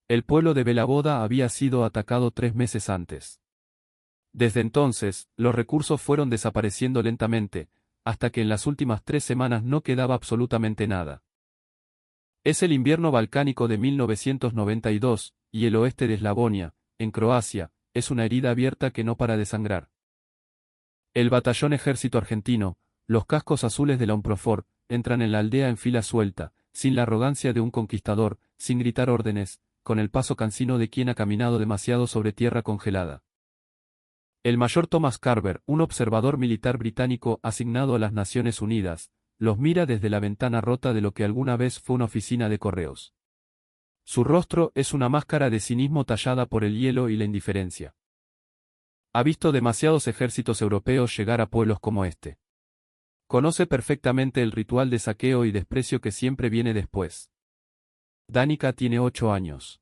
El pueblo de Belaboda había sido atacado 3 meses antes. Desde entonces, los recursos fueron desapareciendo lentamente, hasta que en las últimas 3 semanas no quedaba absolutamente nada. Es el invierno balcánico de 1992, y el oeste de Eslavonia, en Croacia, es una herida abierta que no para de sangrar. El batallón ejército argentino, los cascos azules de la UNPROFOR, entran en la aldea en fila suelta, sin la arrogancia de un conquistador, sin gritar órdenes, con el paso cansino de quien ha caminado demasiado sobre tierra congelada. El mayor Thomas Carver, un observador militar británico asignado a las Naciones Unidas, los mira desde la ventana rota de lo que alguna vez fue una oficina de correos. Su rostro es una máscara de cinismo tallada por el hielo y la indiferencia. Ha visto demasiados ejércitos europeos llegar a pueblos como este. Conoce perfectamente el ritual de saqueo y desprecio que siempre viene después. Danica tiene 8 años.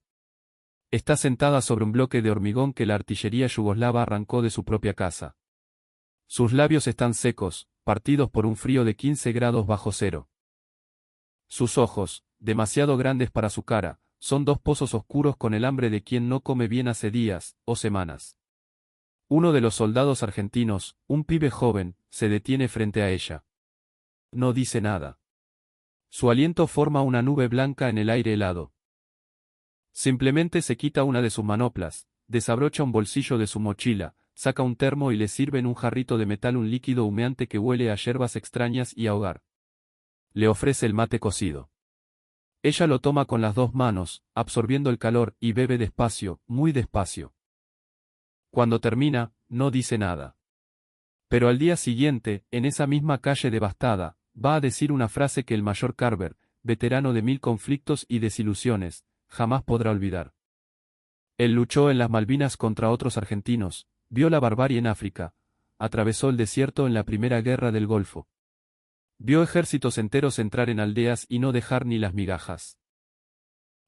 Está sentada sobre un bloque de hormigón que la artillería yugoslava arrancó de su propia casa. Sus labios están secos, partidos por un frío de 15 grados bajo cero. Sus ojos, demasiado grandes para su cara, son dos pozos oscuros con el hambre de quien no come bien hace días o semanas. Uno de los soldados argentinos, un pibe joven, se detiene frente a ella. No dice nada. Su aliento forma una nube blanca en el aire helado. Simplemente se quita una de sus manoplas, desabrocha un bolsillo de su mochila, saca un termo y le sirve en un jarrito de metal un líquido humeante que huele a hierbas extrañas y a hogar. Le ofrece el mate cocido. Ella lo toma con las 2 manos, absorbiendo el calor, y bebe despacio, muy despacio. Cuando termina, no dice nada. Pero al día siguiente, en esa misma calle devastada, va a decir una frase que el mayor Carver, veterano de 1000 conflictos y desilusiones, jamás podrá olvidar. Él luchó en las Malvinas contra otros argentinos, vio la barbarie en África, atravesó el desierto en la Primera Guerra del Golfo. Vio ejércitos enteros entrar en aldeas y no dejar ni las migajas.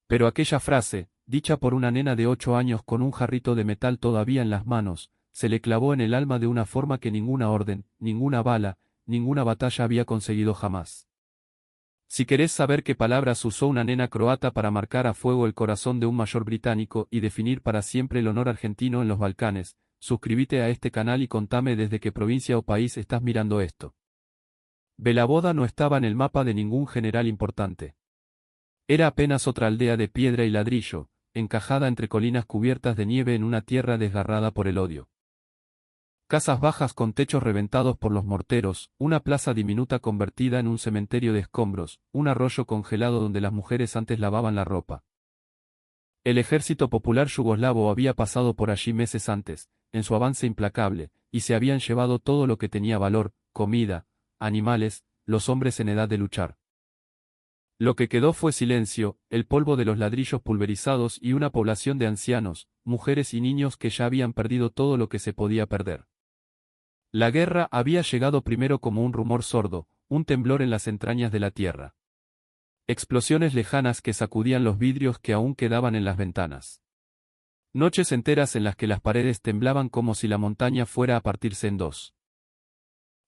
Pero aquella frase, dicha por una nena de 8 años con un jarrito de metal todavía en las manos, se le clavó en el alma de una forma que ninguna orden, ninguna bala, ninguna batalla había conseguido jamás. Si querés saber qué palabras usó una nena croata para marcar a fuego el corazón de un mayor británico y definir para siempre el honor argentino en los Balcanes, suscríbete a este canal y contame desde qué provincia o país estás mirando esto. Belaboda no estaba en el mapa de ningún general importante. Era apenas otra aldea de piedra y ladrillo, encajada entre colinas cubiertas de nieve en una tierra desgarrada por el odio. Casas bajas con techos reventados por los morteros, una plaza diminuta convertida en un cementerio de escombros, un arroyo congelado donde las mujeres antes lavaban la ropa. El ejército popular yugoslavo había pasado por allí meses antes, en su avance implacable, y se habían llevado todo lo que tenía valor, comida, animales, los hombres en edad de luchar. Lo que quedó fue silencio, el polvo de los ladrillos pulverizados y una población de ancianos, mujeres y niños que ya habían perdido todo lo que se podía perder. La guerra había llegado primero como un rumor sordo, un temblor en las entrañas de la tierra. Explosiones lejanas que sacudían los vidrios que aún quedaban en las ventanas. Noches enteras en las que las paredes temblaban como si la montaña fuera a partirse en dos.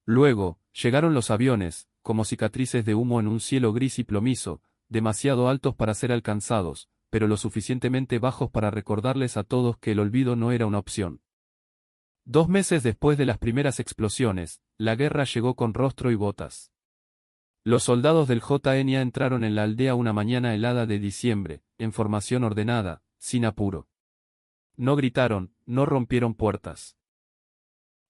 Luego, llegaron los aviones, como cicatrices de humo en un cielo gris y plomizo, demasiado altos para ser alcanzados, pero lo suficientemente bajos para recordarles a todos que el olvido no era una opción. 2 meses después de las primeras explosiones, la guerra llegó con rostro y botas. Los soldados del JNA entraron en la aldea una mañana helada de diciembre, en formación ordenada, sin apuro. No gritaron, no rompieron puertas.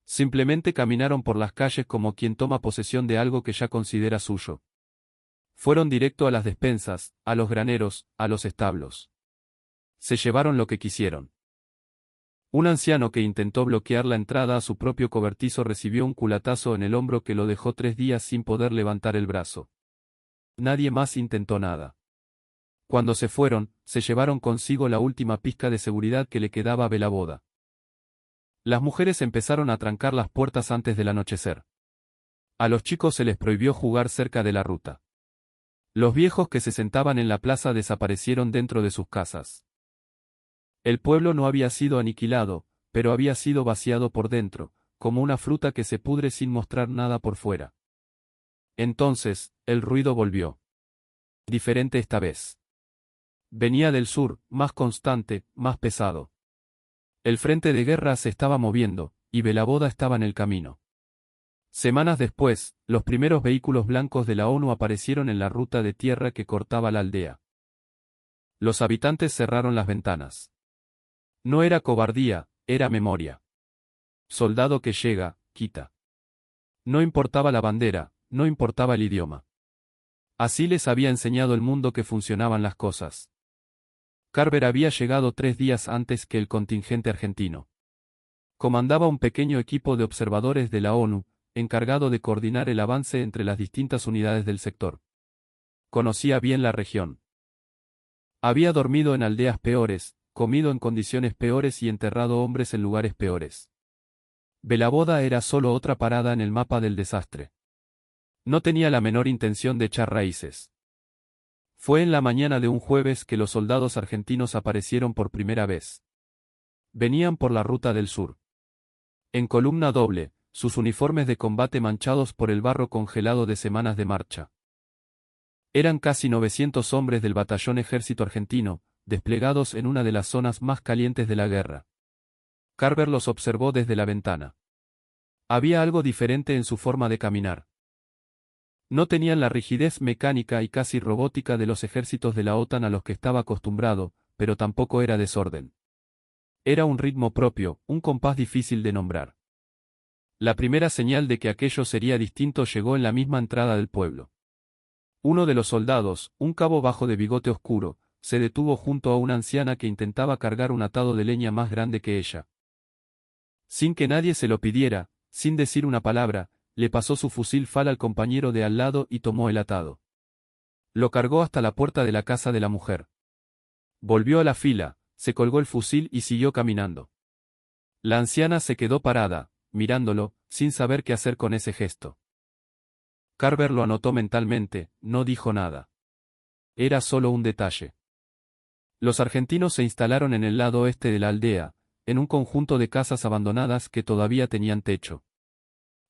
Simplemente caminaron por las calles como quien toma posesión de algo que ya considera suyo. Fueron directo a las despensas, a los graneros, a los establos. Se llevaron lo que quisieron. Un anciano que intentó bloquear la entrada a su propio cobertizo recibió un culatazo en el hombro que lo dejó 3 días sin poder levantar el brazo. Nadie más intentó nada. Cuando se fueron, se llevaron consigo la última pizca de seguridad que le quedaba a Belaboda. Las mujeres empezaron a trancar las puertas antes del anochecer. A los chicos se les prohibió jugar cerca de la ruta. Los viejos que se sentaban en la plaza desaparecieron dentro de sus casas. El pueblo no había sido aniquilado, pero había sido vaciado por dentro, como una fruta que se pudre sin mostrar nada por fuera. Entonces, el ruido volvió. Diferente esta vez. Venía del sur, más constante, más pesado. El frente de guerra se estaba moviendo, y Belaboda estaba en el camino. Semanas después, los primeros vehículos blancos de la ONU aparecieron en la ruta de tierra que cortaba la aldea. Los habitantes cerraron las ventanas. No era cobardía, era memoria. Soldado que llega, quita. No importaba la bandera, no importaba el idioma. Así les había enseñado el mundo que funcionaban las cosas. Carver había llegado 3 días antes que el contingente argentino. Comandaba un pequeño equipo de observadores de la ONU, encargado de coordinar el avance entre las distintas unidades del sector. Conocía bien la región. Había dormido en aldeas peores, comido en condiciones peores y enterrado hombres en lugares peores. Belaboda era solo otra parada en el mapa del desastre. No tenía la menor intención de echar raíces. Fue en la mañana de un jueves que los soldados argentinos aparecieron por primera vez. Venían por la ruta del sur. En columna doble, sus uniformes de combate manchados por el barro congelado de semanas de marcha. Eran casi 900 hombres del batallón ejército argentino, desplegados en una de las zonas más calientes de la guerra. Carver los observó desde la ventana. Había algo diferente en su forma de caminar. No tenían la rigidez mecánica y casi robótica de los ejércitos de la OTAN a los que estaba acostumbrado, pero tampoco era desorden. Era un ritmo propio, un compás difícil de nombrar. La primera señal de que aquello sería distinto llegó en la misma entrada del pueblo. Uno de los soldados, un cabo bajo de bigote oscuro, se detuvo junto a una anciana que intentaba cargar un atado de leña más grande que ella. Sin que nadie se lo pidiera, sin decir una palabra, le pasó su fusil FAL al compañero de al lado y tomó el atado. Lo cargó hasta la puerta de la casa de la mujer. Volvió a la fila, se colgó el fusil y siguió caminando. La anciana se quedó parada, mirándolo, sin saber qué hacer con ese gesto. Carver lo anotó mentalmente, no dijo nada. Era solo un detalle. Los argentinos se instalaron en el lado oeste de la aldea, en un conjunto de casas abandonadas que todavía tenían techo.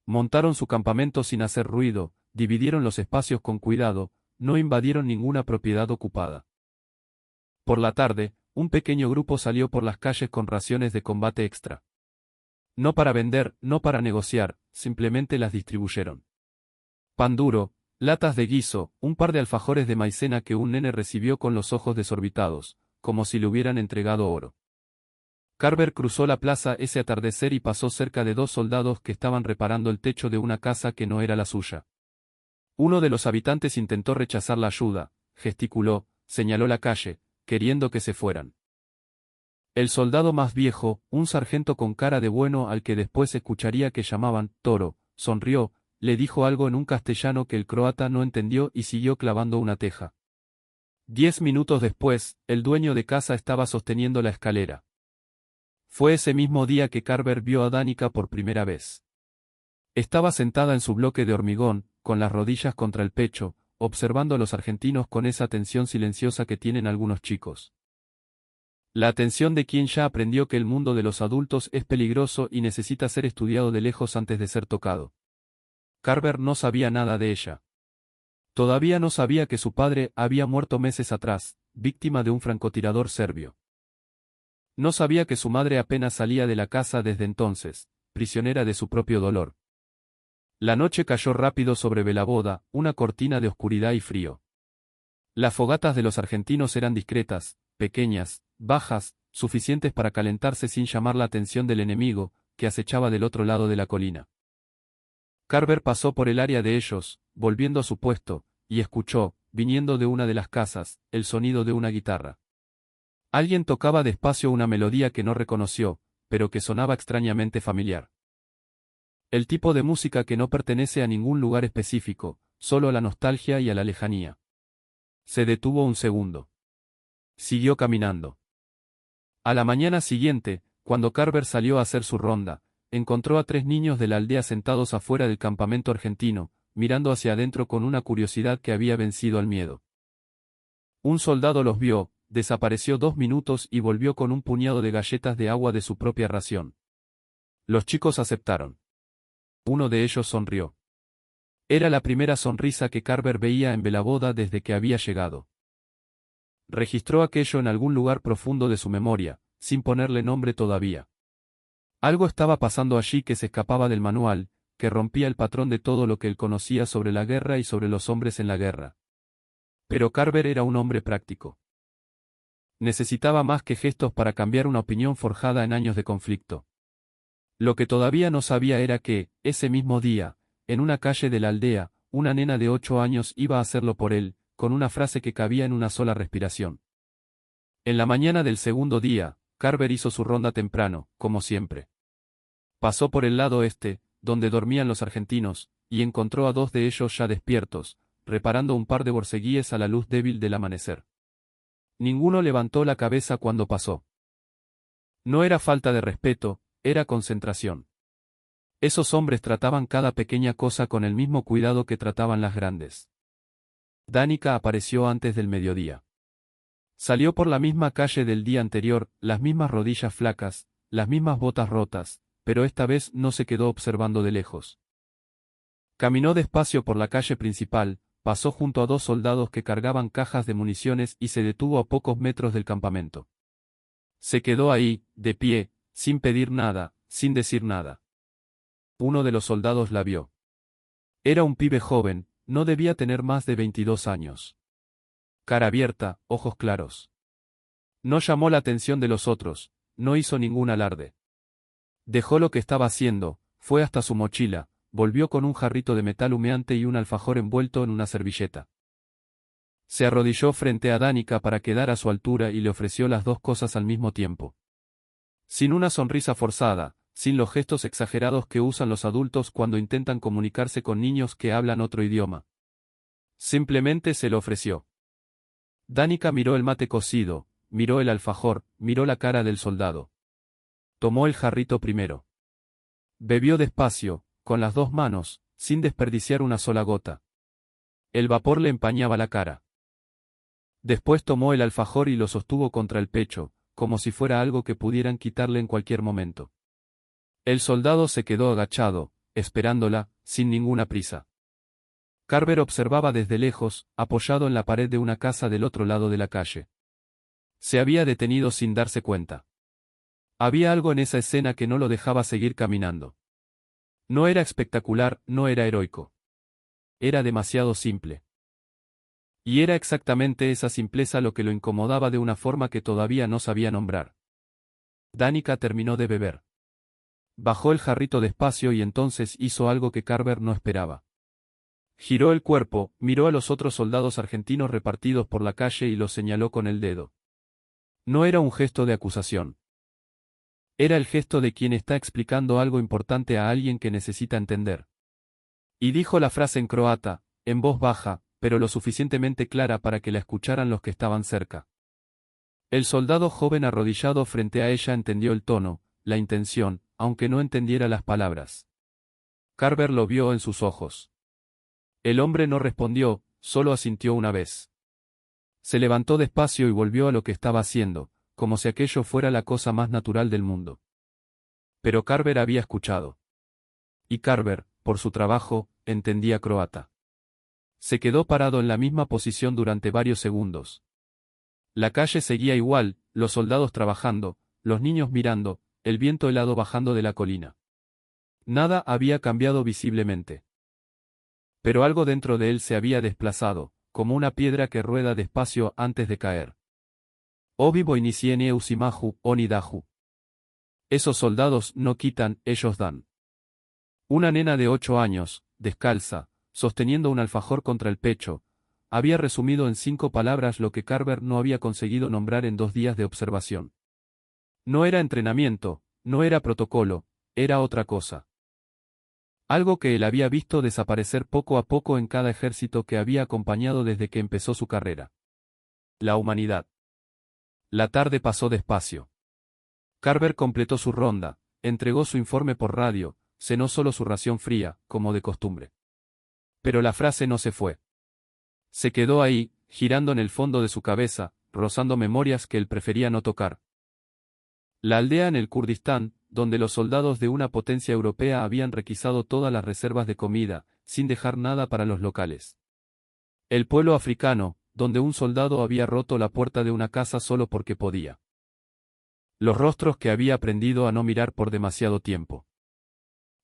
Montaron su campamento sin hacer ruido, dividieron los espacios con cuidado, no invadieron ninguna propiedad ocupada. Por la tarde, un pequeño grupo salió por las calles con raciones de combate extra. No para vender, no para negociar, simplemente las distribuyeron. Pan duro, latas de guiso, un par de alfajores de maicena que un nene recibió con los ojos desorbitados, como si le hubieran entregado oro. Carver cruzó la plaza ese atardecer y pasó cerca de 2 soldados que estaban reparando el techo de una casa que no era la suya. Uno de los habitantes intentó rechazar la ayuda, gesticuló, señaló la calle, queriendo que se fueran. El soldado más viejo, un sargento con cara de bueno al que después escucharía que llamaban Toro, sonrió, le dijo algo en un castellano que el croata no entendió y siguió clavando una teja. 10 minutos después, el dueño de casa estaba sosteniendo la escalera. Fue ese mismo día que Carver vio a Danica por primera vez. Estaba sentada en su bloque de hormigón, con las rodillas contra el pecho, observando a los argentinos con esa atención silenciosa que tienen algunos chicos. La atención de quien ya aprendió que el mundo de los adultos es peligroso y necesita ser estudiado de lejos antes de ser tocado. Carver no sabía nada de ella. Todavía no sabía que su padre había muerto meses atrás, víctima de un francotirador serbio. No sabía que su madre apenas salía de la casa desde entonces, prisionera de su propio dolor. La noche cayó rápido sobre Belaboda, una cortina de oscuridad y frío. Las fogatas de los argentinos eran discretas, pequeñas, bajas, suficientes para calentarse sin llamar la atención del enemigo, que acechaba del otro lado de la colina. Carver pasó por el área de ellos, volviendo a su puesto, y escuchó, viniendo de una de las casas, el sonido de una guitarra. Alguien tocaba despacio una melodía que no reconoció, pero que sonaba extrañamente familiar. El tipo de música que no pertenece a ningún lugar específico, solo a la nostalgia y a la lejanía. Se detuvo un segundo. Siguió caminando. A la mañana siguiente, cuando Carver salió a hacer su ronda, encontró a 3 niños de la aldea sentados afuera del campamento argentino, mirando hacia adentro con una curiosidad que había vencido al miedo. Un soldado los vio, desapareció 2 minutos y volvió con un puñado de galletas de agua de su propia ración. Los chicos aceptaron. Uno de ellos sonrió. Era la primera sonrisa que Carver veía en Belaboda desde que había llegado. Registró aquello en algún lugar profundo de su memoria, sin ponerle nombre todavía. Algo estaba pasando allí que se escapaba del manual, que rompía el patrón de todo lo que él conocía sobre la guerra y sobre los hombres en la guerra. Pero Carver era un hombre práctico. Necesitaba más que gestos para cambiar una opinión forjada en años de conflicto. Lo que todavía no sabía era que, ese mismo día, en una calle de la aldea, una nena de 8 años iba a hacerlo por él, con una frase que cabía en una sola respiración. En la mañana del segundo día, Carver hizo su ronda temprano, como siempre. Pasó por el lado este, donde dormían los argentinos, y encontró a 2 de ellos ya despiertos, reparando un par de borceguíes a la luz débil del amanecer. Ninguno levantó la cabeza cuando pasó. No era falta de respeto, era concentración. Esos hombres trataban cada pequeña cosa con el mismo cuidado que trataban las grandes. Danica apareció antes del mediodía. Salió por la misma calle del día anterior, las mismas rodillas flacas, las mismas botas rotas, pero esta vez no se quedó observando de lejos. Caminó despacio por la calle principal, pasó junto a 2 soldados que cargaban cajas de municiones y se detuvo a pocos metros del campamento. Se quedó ahí, de pie, sin pedir nada, sin decir nada. Uno de los soldados la vio. Era un pibe joven, no debía tener más de 22 años. Cara abierta, ojos claros. No llamó la atención de los otros, no hizo ningún alarde. Dejó lo que estaba haciendo, fue hasta su mochila, volvió con un jarrito de metal humeante y un alfajor envuelto en una servilleta. Se arrodilló frente a Danica para quedar a su altura y le ofreció las 2 cosas al mismo tiempo. Sin una sonrisa forzada, sin los gestos exagerados que usan los adultos cuando intentan comunicarse con niños que hablan otro idioma. Simplemente se lo ofreció. Danica miró el mate cocido, miró el alfajor, miró la cara del soldado. Tomó el jarrito primero. Bebió despacio, con las 2 manos, sin desperdiciar una sola gota. El vapor le empañaba la cara. Después tomó el alfajor y lo sostuvo contra el pecho, como si fuera algo que pudieran quitarle en cualquier momento. El soldado se quedó agachado, esperándola, sin ninguna prisa. Carver observaba desde lejos, apoyado en la pared de una casa del otro lado de la calle. Se había detenido sin darse cuenta. Había algo en esa escena que no lo dejaba seguir caminando. No era espectacular, no era heroico. Era demasiado simple. Y era exactamente esa simpleza lo que lo incomodaba de una forma que todavía no sabía nombrar. Danica terminó de beber. Bajó el jarrito despacio y entonces hizo algo que Carver no esperaba. Giró el cuerpo, miró a los otros soldados argentinos repartidos por la calle y los señaló con el dedo. No era un gesto de acusación. Era el gesto de quien está explicando algo importante a alguien que necesita entender. Y dijo la frase en croata, en voz baja, pero lo suficientemente clara para que la escucharan los que estaban cerca. El soldado joven arrodillado frente a ella entendió el tono, la intención, aunque no entendiera las palabras. Carver lo vio en sus ojos. El hombre no respondió, solo asintió una vez. Se levantó despacio y volvió a lo que estaba haciendo, como si aquello fuera la cosa más natural del mundo. Pero Carver había escuchado. Y Carver, por su trabajo, entendía croata. Se quedó parado en la misma posición durante varios segundos. La calle seguía igual, los soldados trabajando, los niños mirando, el viento helado bajando de la colina. Nada había cambiado visiblemente. Pero algo dentro de él se había desplazado, como una piedra que rueda despacio antes de caer. Obi boiniciene usimahu, onidahu. Esos soldados no quitan, ellos dan. Una nena de 8 años, descalza, sosteniendo un alfajor contra el pecho, había resumido en 5 palabras lo que Carver no había conseguido nombrar en 2 días de observación. No era entrenamiento, no era protocolo, era otra cosa. Algo que él había visto desaparecer poco a poco en cada ejército que había acompañado desde que empezó su carrera. La humanidad. La tarde pasó despacio. Carver completó su ronda, entregó su informe por radio, cenó solo su ración fría, como de costumbre. Pero la frase no se fue. Se quedó ahí, girando en el fondo de su cabeza, rozando memorias que él prefería no tocar. La aldea en el Kurdistán, donde los soldados de una potencia europea habían requisado todas las reservas de comida, sin dejar nada para los locales. El pueblo africano, donde un soldado había roto la puerta de una casa solo porque podía. Los rostros que había aprendido a no mirar por demasiado tiempo.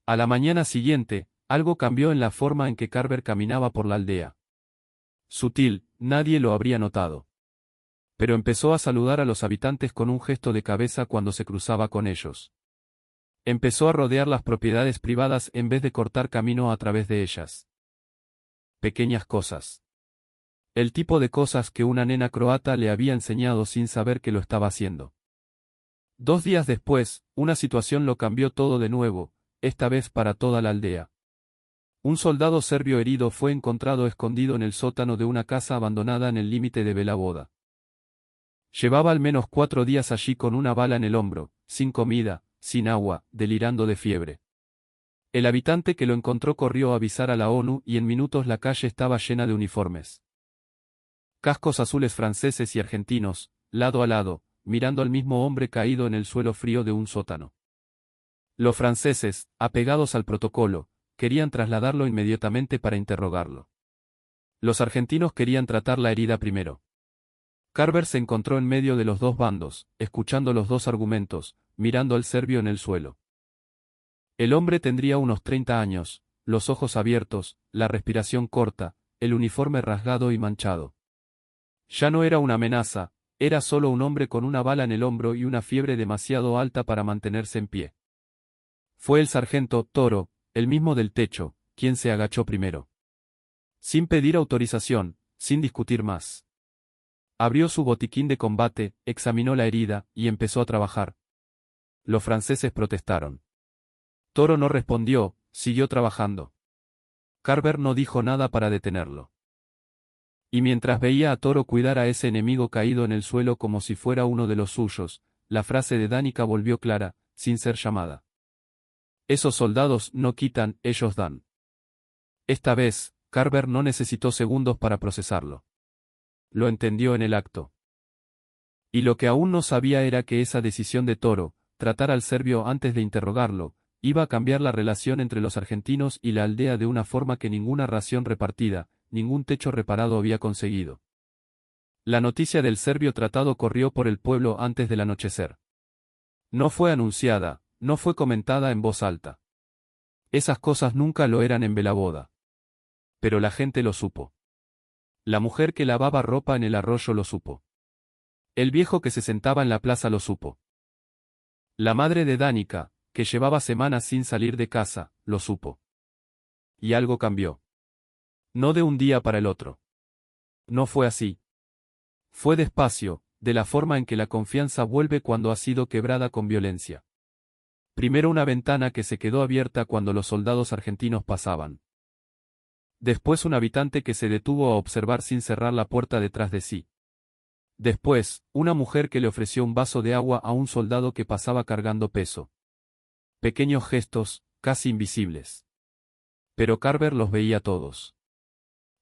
A la mañana siguiente, algo cambió en la forma en que Carver caminaba por la aldea. Sutil, nadie lo habría notado. Pero empezó a saludar a los habitantes con un gesto de cabeza cuando se cruzaba con ellos. Empezó a rodear las propiedades privadas en vez de cortar camino a través de ellas. Pequeñas cosas. El tipo de cosas que una nena croata le había enseñado sin saber que lo estaba haciendo. 2 días después, una situación lo cambió todo de nuevo, esta vez para toda la aldea. Un soldado serbio herido fue encontrado escondido en el sótano de una casa abandonada en el límite de Bela Voda. Llevaba al menos 4 días allí con una bala en el hombro, sin comida, sin agua, delirando de fiebre. El habitante que lo encontró corrió a avisar a la ONU y en minutos la calle estaba llena de uniformes. Cascos azules franceses y argentinos, lado a lado, mirando al mismo hombre caído en el suelo frío de un sótano. Los franceses, apegados al protocolo, querían trasladarlo inmediatamente para interrogarlo. Los argentinos querían tratar la herida primero. Carver se encontró en medio de los dos bandos, escuchando los dos argumentos, mirando al serbio en el suelo. El hombre tendría unos 30 años, los ojos abiertos, la respiración corta, el uniforme rasgado y manchado. Ya no era una amenaza, era solo un hombre con una bala en el hombro y una fiebre demasiado alta para mantenerse en pie. Fue el sargento Toro, el mismo del techo, quien se agachó primero. Sin pedir autorización, sin discutir más. Abrió su botiquín de combate, examinó la herida, y empezó a trabajar. Los franceses protestaron. Toro no respondió, siguió trabajando. Carver no dijo nada para detenerlo. Y mientras veía a Toro cuidar a ese enemigo caído en el suelo como si fuera uno de los suyos, la frase de Danica volvió clara, sin ser llamada. Esos soldados no quitan, ellos dan. Esta vez, Carver no necesitó segundos para procesarlo. Lo entendió en el acto. Y lo que aún no sabía era que esa decisión de Toro, tratar al serbio antes de interrogarlo, iba a cambiar la relación entre los argentinos y la aldea de una forma que ninguna ración repartida, ningún techo reparado había conseguido. La noticia del serbio tratado corrió por el pueblo antes del anochecer. No fue anunciada, no fue comentada en voz alta. Esas cosas nunca lo eran en Bela Voda. Pero la gente lo supo. La mujer que lavaba ropa en el arroyo lo supo. El viejo que se sentaba en la plaza lo supo. La madre de Danica, que llevaba semanas sin salir de casa, lo supo. Y algo cambió. No de un día para el otro. No fue así. Fue despacio, de la forma en que la confianza vuelve cuando ha sido quebrada con violencia. Primero una ventana que se quedó abierta cuando los soldados argentinos pasaban. Después un habitante que se detuvo a observar sin cerrar la puerta detrás de sí. Después, una mujer que le ofreció un vaso de agua a un soldado que pasaba cargando peso. Pequeños gestos, casi invisibles. Pero Carver los veía todos.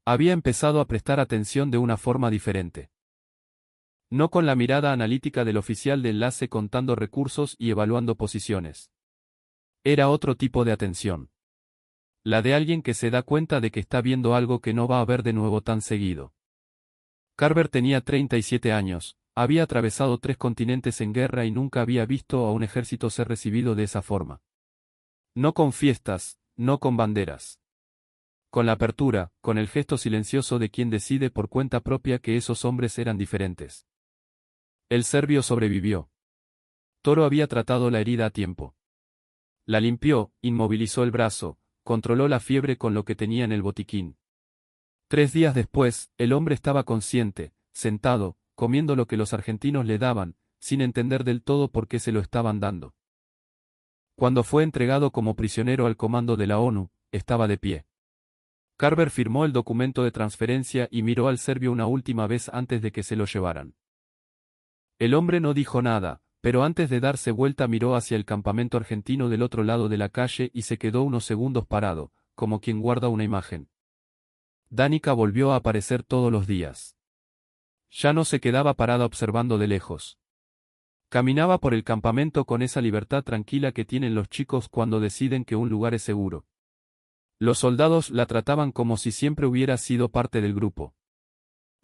Había empezado a prestar atención de una forma diferente. No con la mirada analítica del oficial de enlace contando recursos y evaluando posiciones. Era otro tipo de atención. La de alguien que se da cuenta de que está viendo algo que no va a ver de nuevo tan seguido. Carver tenía 37 años, había atravesado 3 continentes en guerra y nunca había visto a un ejército ser recibido de esa forma. No con fiestas, no con banderas. Con la apertura, con el gesto silencioso de quien decide por cuenta propia que esos hombres eran diferentes. El serbio sobrevivió. Toro había tratado la herida a tiempo. La limpió, inmovilizó el brazo, controló la fiebre con lo que tenía en el botiquín. 3 días después, el hombre estaba consciente, sentado, comiendo lo que los argentinos le daban, sin entender del todo por qué se lo estaban dando. Cuando fue entregado como prisionero al comando de la ONU, estaba de pie. Carver firmó el documento de transferencia y miró al serbio una última vez antes de que se lo llevaran. El hombre no dijo nada, pero antes de darse vuelta miró hacia el campamento argentino del otro lado de la calle y se quedó unos segundos parado, como quien guarda una imagen. Danica volvió a aparecer todos los días. Ya no se quedaba parada observando de lejos. Caminaba por el campamento con esa libertad tranquila que tienen los chicos cuando deciden que un lugar es seguro. Los soldados la trataban como si siempre hubiera sido parte del grupo.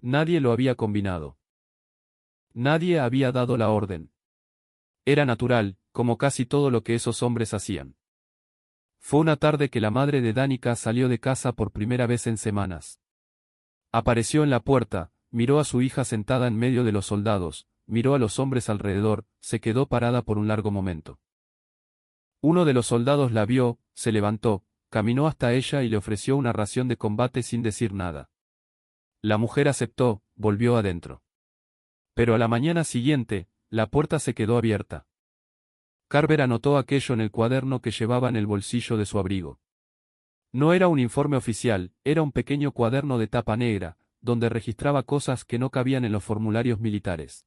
Nadie lo había combinado. Nadie había dado la orden. Era natural, como casi todo lo que esos hombres hacían. Fue una tarde que la madre de Danica salió de casa por primera vez en semanas. Apareció en la puerta, miró a su hija sentada en medio de los soldados, miró a los hombres alrededor, se quedó parada por un largo momento. Uno de los soldados la vio, se levantó, caminó hasta ella y le ofreció una ración de combate sin decir nada. La mujer aceptó, volvió adentro. Pero a la mañana siguiente, la puerta se quedó abierta. Carver anotó aquello en el cuaderno que llevaba en el bolsillo de su abrigo. No era un informe oficial, era un pequeño cuaderno de tapa negra, donde registraba cosas que no cabían en los formularios militares.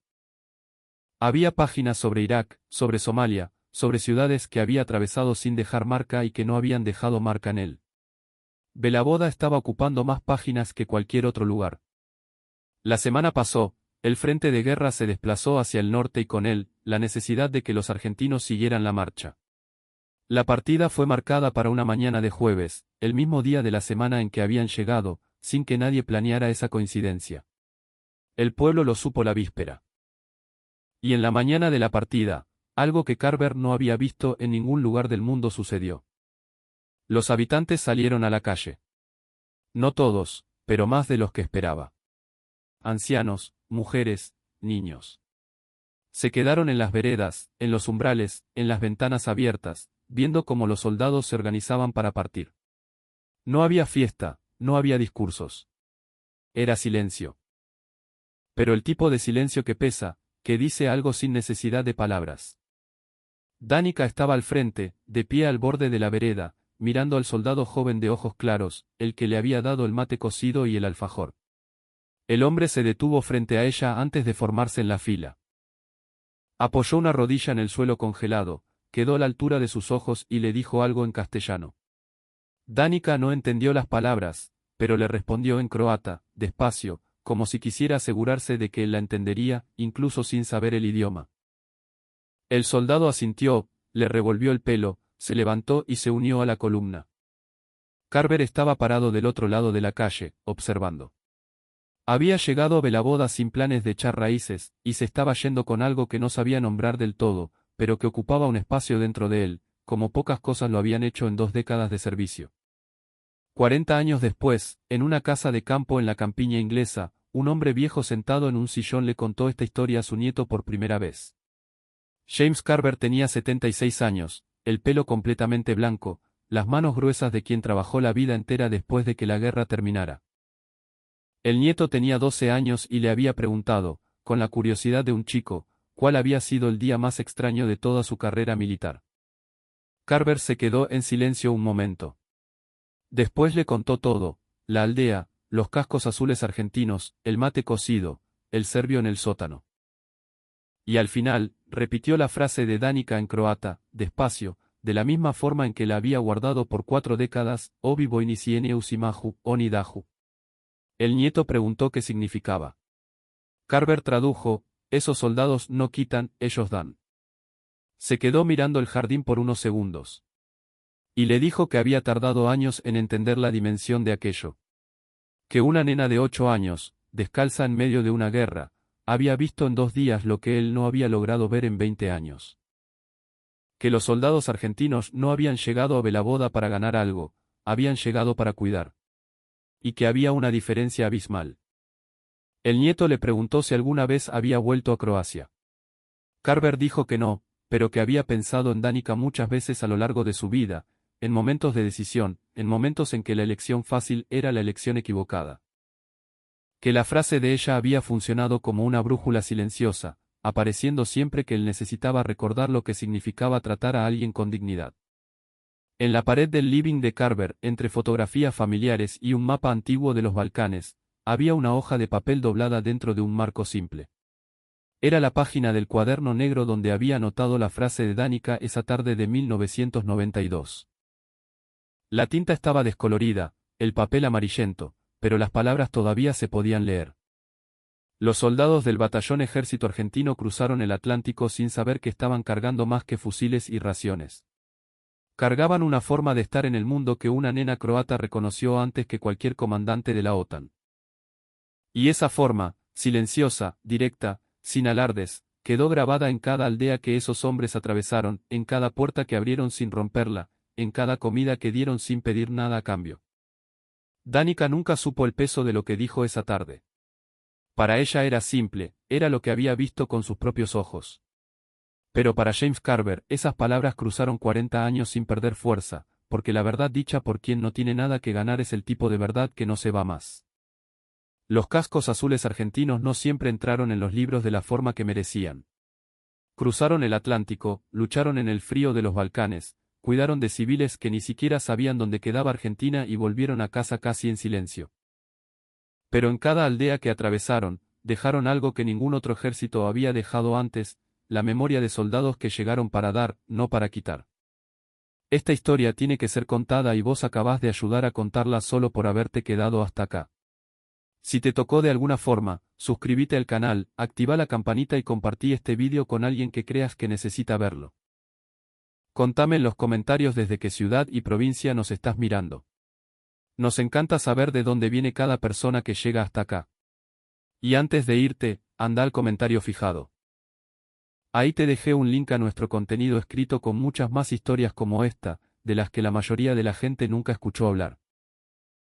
Había páginas sobre Irak, sobre Somalia, sobre ciudades que había atravesado sin dejar marca y que no habían dejado marca en él. Belaboda estaba ocupando más páginas que cualquier otro lugar. La semana pasó, el frente de guerra se desplazó hacia el norte y con él, la necesidad de que los argentinos siguieran la marcha. La partida fue marcada para una mañana de jueves, el mismo día de la semana en que habían llegado, sin que nadie planeara esa coincidencia. El pueblo lo supo la víspera. Y en la mañana de la partida, algo que Carver no había visto en ningún lugar del mundo sucedió. Los habitantes salieron a la calle. No todos, pero más de los que esperaba. Ancianos, mujeres, niños. Se quedaron en las veredas, en los umbrales, en las ventanas abiertas, viendo cómo los soldados se organizaban para partir. No había fiesta, no había discursos. Era silencio. Pero el tipo de silencio que pesa, que dice algo sin necesidad de palabras. Danica estaba al frente, de pie al borde de la vereda, mirando al soldado joven de ojos claros, el que le había dado el mate cocido y el alfajor. El hombre se detuvo frente a ella antes de formarse en la fila. Apoyó una rodilla en el suelo congelado, quedó a la altura de sus ojos y le dijo algo en castellano. Danica no entendió las palabras, pero le respondió en croata, despacio, como si quisiera asegurarse de que él la entendería, incluso sin saber el idioma. El soldado asintió, le revolvió el pelo, se levantó y se unió a la columna. Carver estaba parado del otro lado de la calle, observando. Había llegado a Belaboda sin planes de echar raíces, y se estaba yendo con algo que no sabía nombrar del todo, pero que ocupaba un espacio dentro de él, como pocas cosas lo habían hecho en 2 décadas de servicio. 40 años después, en una casa de campo en la campiña inglesa, un hombre viejo sentado en un sillón le contó esta historia a su nieto por primera vez. James Carver tenía 76 años, el pelo completamente blanco, las manos gruesas de quien trabajó la vida entera después de que la guerra terminara. El nieto tenía 12 años y le había preguntado, con la curiosidad de un chico, cuál había sido el día más extraño de toda su carrera militar. Carver se quedó en silencio un momento. Después le contó todo, la aldea, los cascos azules argentinos, el mate cocido, el serbio en el sótano. Y al final, repitió la frase de Danica en croata, despacio, de la misma forma en que la había guardado por 4 décadas, Obi Boinisiene Usimahu, Onidahu. El nieto preguntó qué significaba. Carver tradujo, esos soldados no quitan, ellos dan. Se quedó mirando el jardín por unos segundos. Y le dijo que había tardado años en entender la dimensión de aquello. Que una nena de 8 años, descalza en medio de una guerra, había visto en 2 días lo que él no había logrado ver en 20 años. Que los soldados argentinos no habían llegado a Belaboda para ganar algo, habían llegado para cuidar. Y que había una diferencia abismal. El nieto le preguntó si alguna vez había vuelto a Croacia. Carver dijo que no, pero que había pensado en Danica muchas veces a lo largo de su vida, en momentos de decisión, en momentos en que la elección fácil era la elección equivocada. Que la frase de ella había funcionado como una brújula silenciosa, apareciendo siempre que él necesitaba recordar lo que significaba tratar a alguien con dignidad. En la pared del living de Carver, entre fotografías familiares y un mapa antiguo de los Balcanes, había una hoja de papel doblada dentro de un marco simple. Era la página del cuaderno negro donde había anotado la frase de Danica esa tarde de 1992. La tinta estaba descolorida, el papel amarillento, pero las palabras todavía se podían leer. Los soldados del batallón ejército argentino cruzaron el Atlántico sin saber que estaban cargando más que fusiles y raciones. Cargaban una forma de estar en el mundo que una nena croata reconoció antes que cualquier comandante de la OTAN. Y esa forma, silenciosa, directa, sin alardes, quedó grabada en cada aldea que esos hombres atravesaron, en cada puerta que abrieron sin romperla, en cada comida que dieron sin pedir nada a cambio. Danica nunca supo el peso de lo que dijo esa tarde. Para ella era simple, era lo que había visto con sus propios ojos. Pero para James Carver, esas palabras cruzaron 40 años sin perder fuerza, porque la verdad dicha por quien no tiene nada que ganar es el tipo de verdad que no se va más. Los cascos azules argentinos no siempre entraron en los libros de la forma que merecían. Cruzaron el Atlántico, lucharon en el frío de los Balcanes, cuidaron de civiles que ni siquiera sabían dónde quedaba Argentina y volvieron a casa casi en silencio. Pero en cada aldea que atravesaron, dejaron algo que ningún otro ejército había dejado antes, la memoria de soldados que llegaron para dar, no para quitar. Esta historia tiene que ser contada y vos acabás de ayudar a contarla solo por haberte quedado hasta acá. Si te tocó de alguna forma, suscríbete al canal, activa la campanita y compartí este vídeo con alguien que creas que necesita verlo. Contame en los comentarios desde qué ciudad y provincia nos estás mirando. Nos encanta saber de dónde viene cada persona que llega hasta acá. Y antes de irte, anda al comentario fijado. Ahí te dejé un link a nuestro contenido escrito con muchas más historias como esta, de las que la mayoría de la gente nunca escuchó hablar.